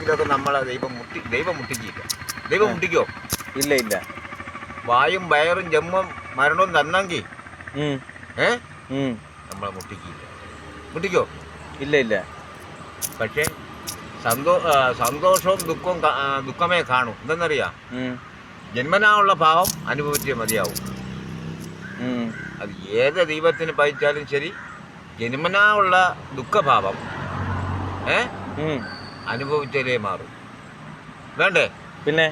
ഇതൊക്കെ നമ്മളെ ദൈവം മുട്ടിക്കില്ല. ദൈവം മുട്ടിക്കോ? ഇല്ല ഇല്ല. വായും വയറും ജന്മം മരണവും തന്നെങ്കിൽ നമ്മളെ മുട്ടിക്കോ? ഇല്ല ഇല്ല. പക്ഷേ സന്തോഷവും ദുഃഖമേ കാണൂ. എന്തെന്നറിയാം, ജന്മനായുള്ള ഭാവം അനുഭവിച്ചേ മതിയാവും. അത് ഏത് ദൈവത്തിന് പതിച്ചാലും ശരി, ജന്മനായുള്ള ദുഃഖഭാവം അനുഭവിച്ചാലേ മാറും. വേണ്ടേ? പിന്നെ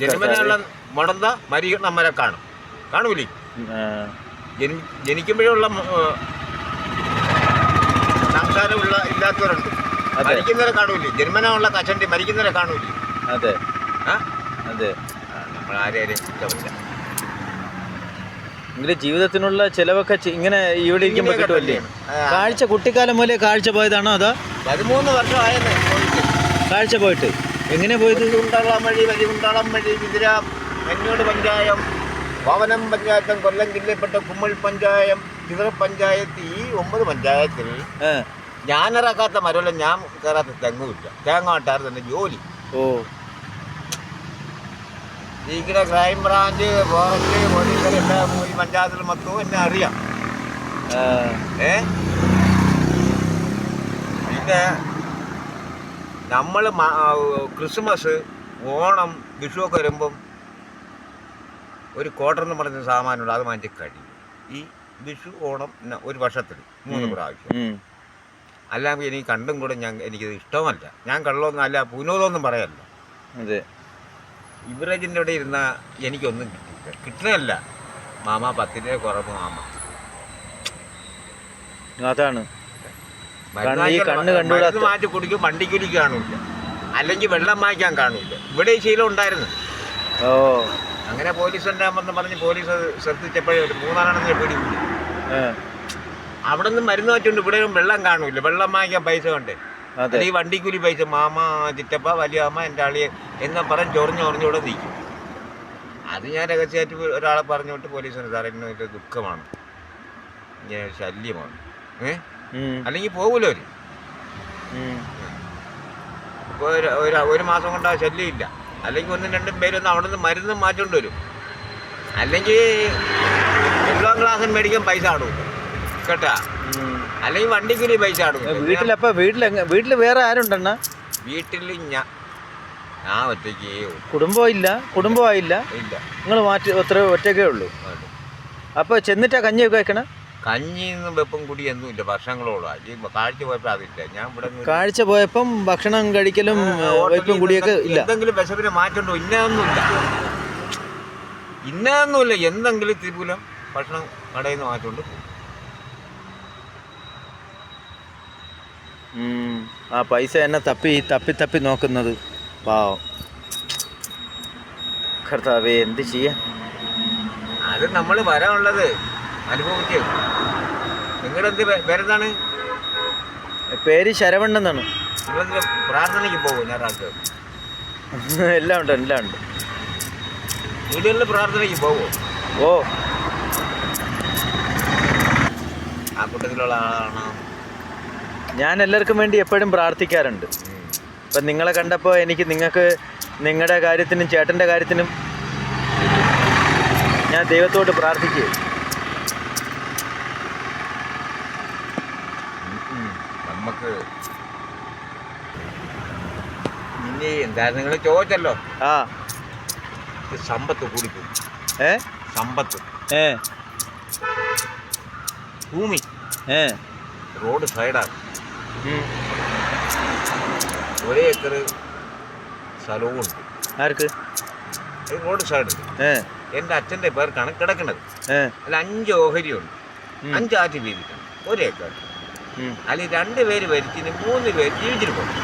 ജന്മനായുള്ള മുടന്ത മരിക്കണമ്മരെ കാണൂലേ? ജനിക്കുമ്പോഴുള്ള സംസാരമുള്ള ഇല്ലാത്തവരുണ്ട്, മരിക്കുന്നവരെ കാണൂലേ? ജന്മനായുള്ള കഷണ്ടി മരിക്കുന്നവരെ കാണൂലേ? അതെ അതെ. നമ്മൾ ആരെയും ഇഷ്ടമില്ല. എങ്കിലും ജീവിതത്തിനുള്ള ചിലവൊക്കെ ഇങ്ങനെ ഇവിടെ ഇരിക്കുമ്പോൾ കിട്ടുമല്ലേ? കാഴ്ച കുട്ടിക്കാലം പോലെ കാഴ്ച പോയതാണോ? അതോ 13 വർഷമായെന്ന് കാഴ്ച പോയിട്ട്? എങ്ങനെ പോയത്? കുണ്ടളം വഴി, വലികുണ്ടളം വഴി, കുതിര, മഞ്ഞോട് പഞ്ചായം, ഭവനം പഞ്ചായത്തും, കൊല്ലം ജില്ലയിൽപ്പെട്ട കുമ്മൾ പഞ്ചായം, ചിതറ പഞ്ചായത്ത്, ഈ 9 പഞ്ചായത്തിൽ ഞാനിറക്കാത്ത മരമല്ല, ഞാൻ കയറാത്ത തെങ്ങുമില്ല. തേങ്ങാട്ടാർ തന്നെ ജോലി. ഇങ്ങനെ ക്രൈം ബ്രാഞ്ച്, ഫോറസ്റ്റ്, പോലീസുകാർ എല്ലാം ഈ പഞ്ചായത്തിൽ മൊത്തവും എന്നെ അറിയാം. പിന്നെ നമ്മൾ ക്രിസ്മസ്, ഓണം, വിഷു ഒക്കെ വരുമ്പം ഒരു ക്വാർട്ടറെന്ന് പറഞ്ഞ സാമാനുണ്ട്, അത് മാറ്റി കഴിയും. ഈ വിഷു, ഓണം ഒരു വർഷത്തിൽ 3 പ്രാവശ്യം. അല്ലെങ്കിൽ എനിക്ക് കണ്ടും കൂടെ എനിക്കത് ഇഷ്ടമല്ല. ഞാൻ കള്ളൊന്നും അല്ല, പുനോദൊന്നും പറയല്ല. അതെ. ഇവരേജിൻ്റെ ഇവിടെ ഇരുന്ന എനിക്കൊന്നും കിട്ടണമല്ല. മാമ 10 രൂപ കുറവ് മാമ. അതാണ് മരുന്ന് മാറ്റി കുടിക്കും, വണ്ടിക്കൂലിക്ക് കാണൂല, അല്ലെങ്കിൽ വെള്ളം വാങ്ങിക്കാൻ കാണൂല. ഇവിടെ ഈ ശീലം ഉണ്ടായിരുന്നു. അങ്ങനെ പോലീസ് ഉണ്ടാകുമെന്ന് പറഞ്ഞ് പോലീസ് ശ്രദ്ധിച്ചപ്പോഴേ ഒരു 3 പിടികൂടി. അവിടെ നിന്ന് മരുന്ന് വെച്ചുകൊണ്ട് ഇവിടെ വെള്ളം കാണൂല, വെള്ളം വാങ്ങിക്കാൻ പൈസ വേണ്ടേ? അല്ലെങ്കിൽ വണ്ടിക്കൂലി പൈസ. മാമ, ചിറ്റപ്പ, വലിയ അമ്മ, എൻ്റെ ആളിയെ എന്ന് പറഞ്ഞ് ചൊറിഞ്ഞുവിടെ നിൽക്കും. അത് ഞാൻ രഹസ്യമായിട്ട് ഒരാളെ പറഞ്ഞുകൊണ്ട് പോലീസിന് സാറേ ഇന്നൊരു ദുഃഖമാണ്, ഇങ്ങനെ ശല്യമാണ്, അല്ലെങ്കിൽ പോകൂല അവർ. ഇപ്പോൾ ഒരു മാസം കൊണ്ട് ആ ശല്യം ഇല്ല. അല്ലെങ്കിൽ 1-2 പേരൊന്നും അവിടെ നിന്ന് മരുന്ന് മാറ്റിക്കൊണ്ട് വരും. അല്ലെങ്കിൽ വെള്ളം ഗ്ലാസ് മേടിക്കാൻ പൈസ ആടും കേട്ടാ, അല്ലെങ്കിൽ വണ്ടിക്കൂലി പൈസ ആടും. വീട്ടിൽ വേറെ ആരുണ്ടെണ്ണ? വീട്ടിൽ ഞാൻ ഒറ്റയ്ക്കേ. കുടുംബമായില്ല? ഇല്ല. നിങ്ങൾ ഒറ്റയ്ക്കേ ഉള്ളൂ? അപ്പോൾ ചെന്നിട്ടാ കഞ്ഞിയൊക്കെ വെക്കണം? കഞ്ഞിന്നും വെപ്പും കുടിയൊന്നും ഇല്ല, വർഷങ്ങളോളം. ഈ കാഴ്ച പോയപ്പോൾ അതില്ല. ഞാൻ ഇവിടെ കാഴ്ച പോയപ്പം ഭക്ഷണം കഴിക്കലും വെപ്പും കുടിയൊക്കെ ഇല്ല. എന്തെങ്കിലും വിശപ്പിനെ മാറ്റണ്ടോ? ഇന്നൊന്നുമില്ല. എന്തെങ്കിലും തിരുപൂലം ഭക്ഷണം കടയിൽ നിന്ന് മാറ്റമുണ്ട്. ആ പൈസ എന്നെ തപ്പി നോക്കുന്നത് പാവം. കർത്താവേ, എന്ത് ചെയ്യാൻ? അത് നമ്മൾ വരാനുള്ളത് അനുഭവിച്ചു. നിങ്ങളെന്ത് പേരെന്താണ്? പേര് ശരവണ്ണെന്നാണ്. നിങ്ങളെന്ത് പ്രാർത്ഥനയ്ക്ക് പോകും ഞായറാഴ്ച? എല്ലാം ഉണ്ട്. വീടുകളിൽ പ്രാർത്ഥനയ്ക്ക് പോകുമോ? ആ കൂട്ടത്തിലുള്ള ആളാണ് ഞാൻ. എല്ലാവർക്കും വേണ്ടി എപ്പോഴും പ്രാർത്ഥിക്കാറുണ്ട്. ഇപ്പം നിങ്ങളെ കണ്ടപ്പോൾ നിങ്ങൾക്ക് നിങ്ങളുടെ കാര്യത്തിനും ചേട്ടൻ്റെ കാര്യത്തിനും ഞാൻ ദൈവത്തോട് പ്രാർത്ഥിക്കുക. നമുക്ക് ഇനി എന്താ നിങ്ങൾ ചോദിച്ചല്ലോ, സമ്പത്ത് കൂടിപ്പോയി. സമ്പത്ത്, ഭൂമി, റോഡ് സൈഡാണ്. 1 ഏക്കർ സ്ഥലവും ഉണ്ട്. ആർക്ക്? Road side. എൻ്റെ അച്ഛൻ്റെ പേർക്കാണ് കിടക്കുന്നത്. അല്ല 5 ഓഹരിയുണ്ട്, 5 ആറ്റ് വീതിക്കണം, 1 ഏക്കർ. അല്ലെങ്കിൽ 2 പേര് ഭരിച്ചിന് 3 പേര് ജീവിച്ചിട്ട് പോകും.